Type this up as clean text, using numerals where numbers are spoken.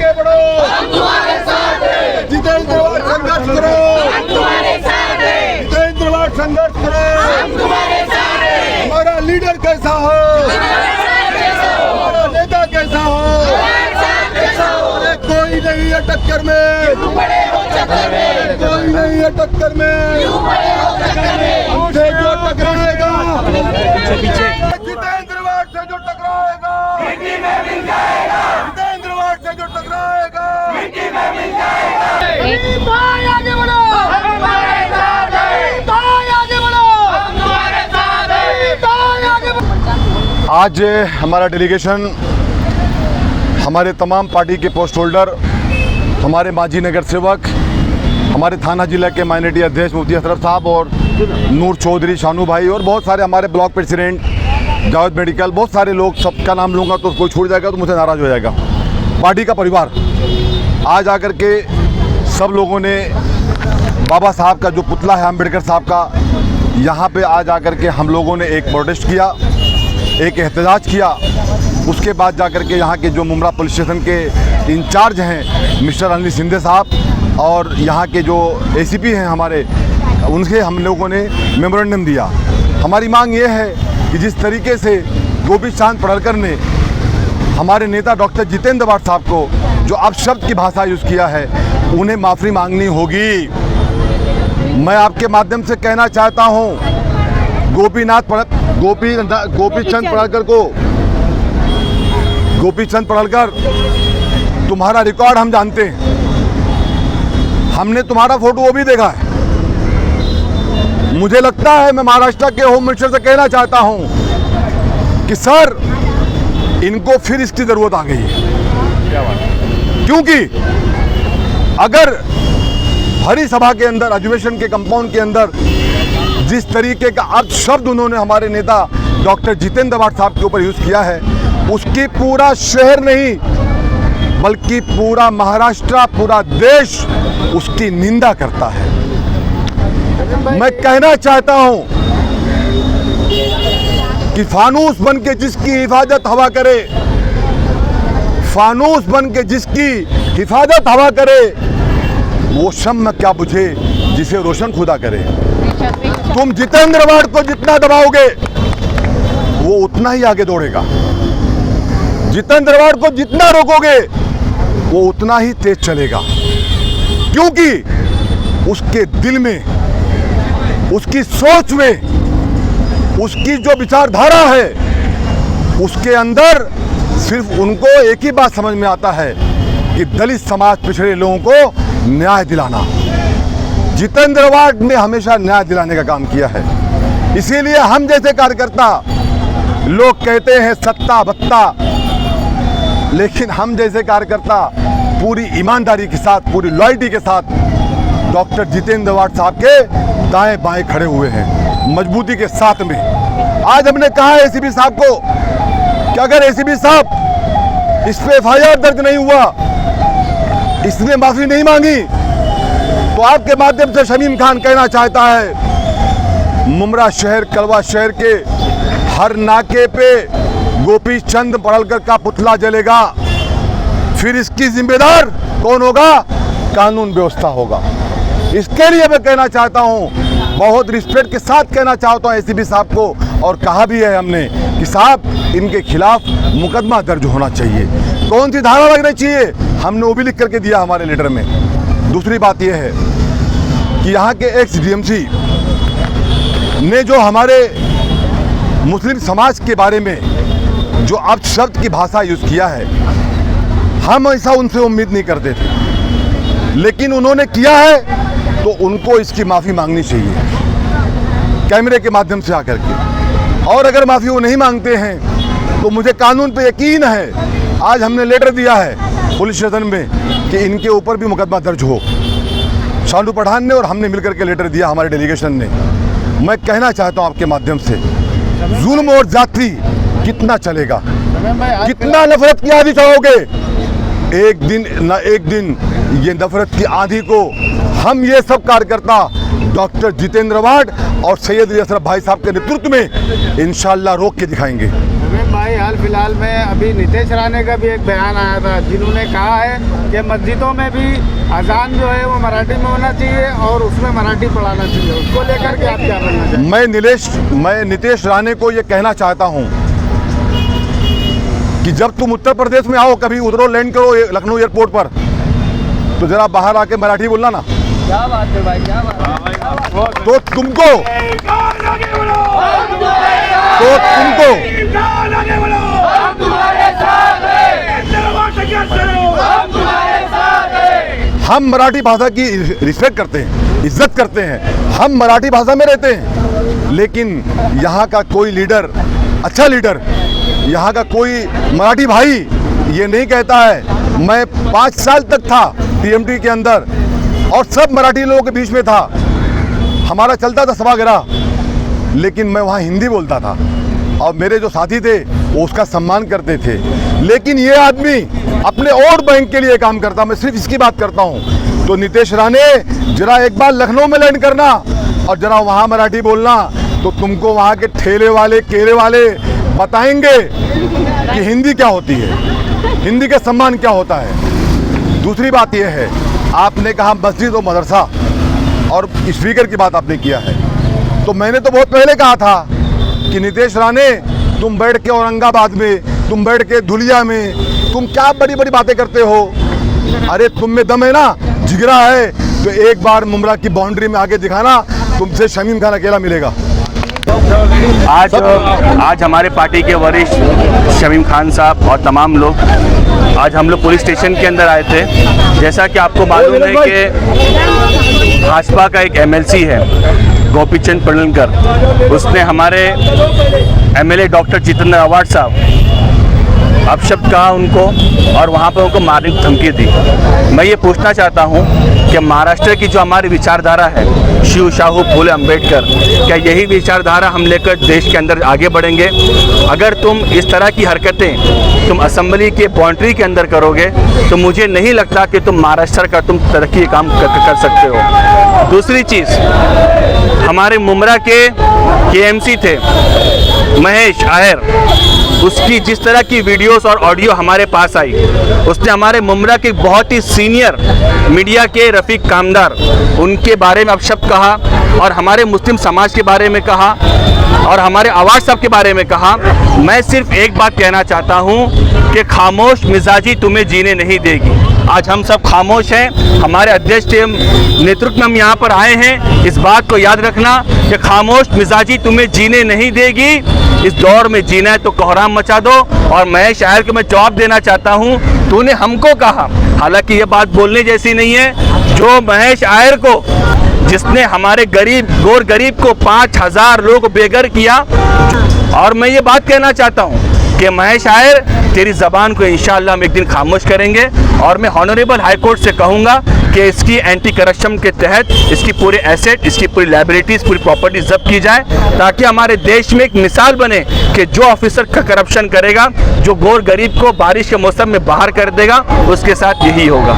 आगे बढ़ो, हम तुम्हारे साथ हैं। जितेंद्र वाट संघर्ष करो, हम तुम्हारे साथ हैं। जितेंद्र वाट संघर्ष करो, हम तुम्हारे साथ हैं। हमारा लीडर कैसा हो, हमारा नेता कैसा हो, कोई नहीं है टक्कर में, कोई नहीं है टक्कर में। हमसे जो टकराएगा, जितेंद्र वाट से जो टकराएगा, जितेंद्र वाट से जो टकराएगा, आगे बढ़ो, हमारे साथ है। आगे बढ़ो, हमारे साथ है। आगे बढ़ो। आज हमारा डेलीगेशन हमारे तमाम पार्टी के पोस्ट होल्डर, हमारे माजी नगर सेवक, हमारे थाना जिला के माइनॉरिटी अध्यक्ष मुफ्ती असरफ साहब और नूर चौधरी, शानू भाई और बहुत सारे हमारे ब्लॉक प्रेसिडेंट, जावेद मेडिकल, बहुत सारे लोग, सबका नाम लूँगा तो कोई छूट जाएगा तो मुझे नाराज़ हो जाएगा। पार्टी का परिवार आज आकर के सब लोगों ने बाबा साहब का जो पुतला है अम्बेडकर साहब का, यहाँ पे आज आकर के हम लोगों ने एक प्रोटेस्ट किया, एक एहतजाज किया। उसके बाद जाकर के यहाँ के जो मुमरा पुलिस स्टेशन के इंचार्ज हैं मिस्टर अनिल शिंदे साहब और यहाँ के जो एसीपी हैं हमारे, उनसे हम लोगों ने मेमोरेंडम दिया। हमारी मांग ये है कि जिस तरीके से गोपी चांद पडळकर ने हमारे नेता डॉक्टर जितेंद्र वाट साहब को जो अपशब्द की भाषा यूज़ किया है, उन्हें माफ़ी मांगनी होगी। मैं आपके माध्यम से कहना चाहता हूँ गोपीचंद पडळकर, तुम्हारा रिकॉर्ड हम जानते हैं, हमने तुम्हारा फोटो वो भी देखा है। मुझे लगता है मैं महाराष्ट्र के होम मिनिस्टर से कहना चाहता हूं कि सर, इनको फिर इसकी जरूरत आ गई है, क्योंकि अगर हरी सभा के अंदर, अधिवेशन के कंपाउंड के अंदर जिस तरीके का अपशब्द उन्होंने हमारे नेता डॉक्टर जितेंद्र वाट साहब के ऊपर यूज किया है, उसकी पूरा शहर नहीं बल्कि पूरा महाराष्ट्र, पूरा देश उसकी निंदा करता है। मैं कहना चाहता हूं कि फानूस बन के जिसकी हिफाजत हवा करे, फानूस बन के जिसकी हिफाजत हवा करे, वो शम्म क्या बुझे जिसे रोशन खुदा करे। तुम जितेंद्र वाट को जितना दबाओगे वो उतना ही आगे दौड़ेगा, जितेंद्र वाट को जितना रोकोगे वो उतना ही तेज चलेगा, क्योंकि उसके दिल में, उसकी सोच में, उसकी जो विचारधारा है, उसके अंदर सिर्फ उनको एक ही बात समझ में आता है कि दलित समाज, पिछड़े लोगों को न्याय दिलाना। जितेंद्र वाट ने हमेशा न्याय दिलाने का काम किया है। इसीलिए हम जैसे कार्यकर्ता, लोग कहते हैं सत्ता बत्ता, लेकिन हम जैसे कार्यकर्ता पूरी ईमानदारी के साथ, पूरी लॉयल्टी के साथ डॉक्टर जितेंद्र वाट साहब के दाएं बाएं खड़े हुए हैं, मजबूती के साथ में। आज हमने कहा है एसीपी साहब को कि अगर एसीपी साहब इस पे एफआईआर दर्ज नहीं हुआ, इसने माफी नहीं मांगी, तो आपके माध्यम से शमीम खान कहना चाहता है, मुमरा शहर, कलवा शहर के हर नाके पे गोपीचंद पडळकर का पुतला जलेगा। फिर इसकी जिम्मेदार कौन होगा? कानून व्यवस्था होगा। इसके लिए मैं कहना चाहता हूं, बहुत रिस्पेक्ट के साथ कहना चाहता हूं एसीपी साहब को, और कहा भी है हमने कि साहब, इनके खिलाफ मुकदमा दर्ज होना चाहिए। कौन सी धारा लगनी चाहिए, हमने वो भी लिख करके दिया हमारे लेटर में। दूसरी बात यह है कि यहाँ के एक्स डीएमसी ने जो हमारे मुस्लिम समाज के बारे में जो अपशब्द की भाषा यूज किया है, हम ऐसा उनसे उम्मीद नहीं करते थे, लेकिन उन्होंने किया है तो उनको इसकी माफ़ी मांगनी चाहिए कैमरे के माध्यम से आकर के। और अगर माफ़ी वो नहीं मांगते हैं तो मुझे कानून पे यकीन है, आज हमने लेटर दिया है पुलिस स्टेशन में कि इनके ऊपर भी मुकदमा दर्ज हो। शानू पठान ने और हमने मिलकर के लेटर दिया, हमारे डेलीगेशन ने। मैं कहना चाहता हूँ आपके माध्यम से, जुल्म और जाति कितना चलेगा, कितना नफरत की आंधी चढ़ाओगे? एक दिन न एक दिन ये नफरत की आंधी को हम ये सब कार्यकर्ता डॉक्टर जितेंद्र वाट और सैयद अशरफ भाई साहब के नेतृत्व में इंशाल्लाह रोक के दिखाएंगे। भाई हाल फिलहाल में अभी नीतीश राणे का भी एक बयान आया था, जिन्होंने कहा है कि मस्जिदों में भी अजान जो है वो मराठी में होना चाहिए और उसमें मराठी पढ़ाना चाहिए। उसको लेकर के आप क्या करना चाहेंगे? मैं नीतीश राणे को ये कहना चाहता हूँ कि जब तुम उत्तर प्रदेश में आओ, कभी उधरों लैंड करो लखनऊ एयरपोर्ट पर, तो जरा बाहर आके मराठी बोलना ना। क्या बात है भाई, क्या बात है। तो तुमको हम मराठी भाषा की रिस्पेक्ट करते हैं, इज्जत करते हैं, हम मराठी भाषा में रहते हैं, लेकिन यहाँ का कोई लीडर, अच्छा लीडर, यहाँ का कोई मराठी भाई ये नहीं कहता है। मैं 5 साल तक था टीएमटी के अंदर और सब मराठी लोगों के बीच में था, हमारा चलता था सभागृह, लेकिन मैं वहाँ हिंदी बोलता था और मेरे जो साथी थे वो उसका सम्मान करते थे। लेकिन ये आदमी अपने वोट बैंक के लिए काम करता, मैं सिर्फ इसकी बात करता हूँ। तो नीतीश राणे जरा एक बार लखनऊ में लैंड करना और जरा वहाँ मराठी बोलना, तो तुमको वहाँ के ठेले वाले केले वाले बताएंगे कि हिंदी क्या होती है, हिंदी का सम्मान क्या होता है। दूसरी बात यह है, आपने कहा मस्जिद और मदरसा और स्पीकर की बात आपने किया है, तो मैंने तो बहुत पहले कहा था कि नीतीश राणे तुम बैठ के औरंगाबाद में, तुम बैठ के धुलिया में, तुम क्या बड़ी बड़ी बातें करते हो। अरे तुम में दम है ना, जिगरा है, तो एक बार मुमरा की बाउंड्री में आके दिखाना, तुमसे शमीम खान अकेला मिलेगा। आज हमारे पार्टी के वरिष्ठ शमीम खान साहब और तमाम लोग, आज हम लोग पुलिस स्टेशन के अंदर आए थे। जैसा कि आपको मालूम है कि भाजपा का एक एमएलसी है गोपीचंद पडळकर, उसने हमारे एमएलए डॉक्टर जितेंद्र आव्हाड साहब अपशब्द कहा उनको और वहाँ पर उनको मारने की धमकी दी। मैं ये पूछना चाहता हूँ कि महाराष्ट्र की जो हमारी विचारधारा है, शिव शाहू फूले अंबेडकर, क्या यही विचारधारा हम लेकर देश के अंदर आगे बढ़ेंगे? अगर तुम इस तरह की हरकतें तुम असेंबली के बाउंड्री के अंदर करोगे तो मुझे नहीं लगता कि तुम महाराष्ट्र का तुम तरक्की के काम कर सकते हो। दूसरी चीज़, हमारे मुमरा के KMC थे महेश आयर, उसकी जिस तरह की वीडियोस और ऑडियो हमारे पास आई, उसने हमारे मुमरा के बहुत ही सीनियर मीडिया के रफ़ीक कामदार, उनके बारे में अपशब्द कहा और हमारे मुस्लिम समाज के बारे में कहा और हमारे आवाज़ साहब के बारे में कहा। मैं सिर्फ एक बात कहना चाहता हूँ कि खामोश मिजाजी तुम्हें जीने नहीं देगी। आज हम सब खामोश हैं, हमारे अध्यक्ष नेतृत्व में हम यहाँ पर आए हैं। इस बात को याद रखना कि खामोश मिजाजी तुम्हें जीने नहीं देगी। इस दौर में जीना है तो कोहराम मचा दो। और महेश आयर को मैं जवाब देना चाहता हूँ, तूने हमको कहा, हालांकि ये बात बोलने जैसी नहीं है, जो महेश आयर को, जिसने हमारे गरीब गोर गरीब को 5000 लोग बेघर किया। और मैं ये बात कहना चाहता हूँ कि महेश आयर, तेरी ज़बान को इंशाअल्लाह हम एक दिन खामोश करेंगे और मैं ऑनरेबल हाई कोर्ट से कहूँगा कि इसकी एंटी करप्शन के तहत इसकी पूरे एसेट, इसकी पूरी लाइबिलिटीज़, पूरी प्रॉपर्टी जब्त की जाए, ताकि हमारे देश में एक मिसाल बने कि जो ऑफिसर का करप्शन करेगा, जो गोर गरीब को बारिश के मौसम में बाहर कर देगा, उसके साथ यही होगा।